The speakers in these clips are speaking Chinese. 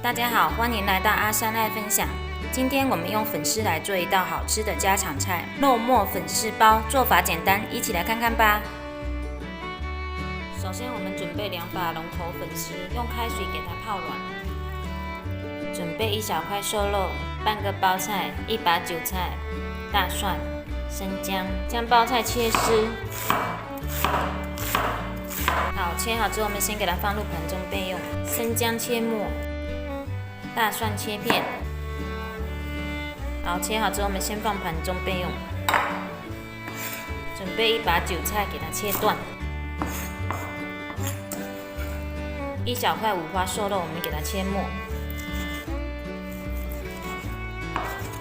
大家好，欢迎来到阿山爱分享。今天我们用粉丝来做一道好吃的家常菜——肉末粉丝包。做法简单，一起来看看吧。首先，我们准备2把龙口粉丝，用开水给它泡软。准备1小块瘦肉，半个包菜，1把韭菜、大蒜、生姜，将包菜切丝。好，切好之后，我们先给它放入盘中备用。生姜切末，大蒜切片。好，切好之后，我们先放盘中备用。准备1把韭菜，给它切断。1小块五花瘦肉，我们给它切末。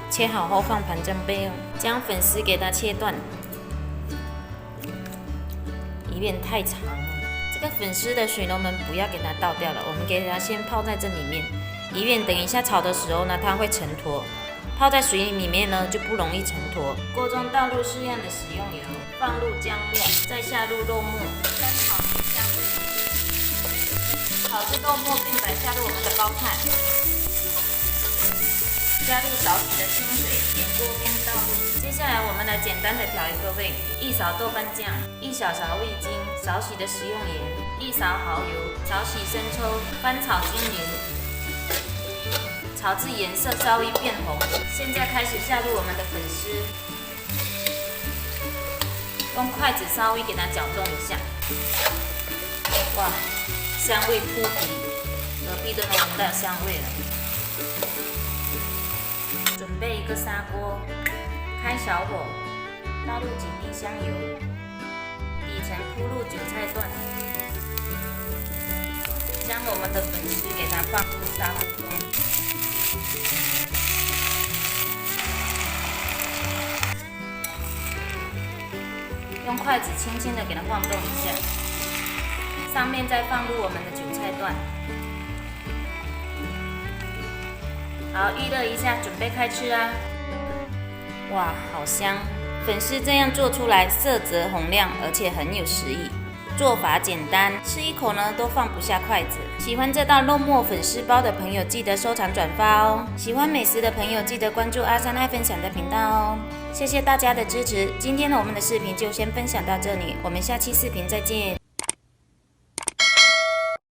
切好后放盘中备用。将粉丝给它切断，有点太长了。这个粉丝的水呢，我们不要给它倒掉了，我们给它先泡在这里面，以免等一下炒的时候呢，它会沉坨。泡在水里面呢，就不容易沉坨。锅中倒入适量的食用油，放入姜末，再下入肉末，煸炒提香味。炒至肉末变白，下入我们的包菜，加入少许的清水，沿锅边倒入。接下来我们来简单的调一个味：1勺豆瓣酱，1小勺味精，少许的食用盐，1勺蚝油，少许生抽，翻炒均匀。炒至颜色稍微变红，现在开始下入我们的粉丝，用筷子稍微给它搅动一下。哇，香味扑鼻，隔壁都能闻到香味了。准备一个砂锅，开小火，倒入几滴香油，底层铺入韭菜段，将我们的粉丝给它放入砂锅中。用筷子轻轻的给它晃动一下，上面再放入我们的韭菜段。好，预热一下，准备开吃啊！哇，好香！粉丝这样做出来，色泽红亮，而且很有食欲。做法简单，吃一口呢都放不下筷子。喜欢这道肉末粉丝包的朋友，记得收藏转发哦。喜欢美食的朋友，记得关注阿山爱分享的频道哦。谢谢大家的支持。今天我们的视频就先分享到这里，我们下期视频再见。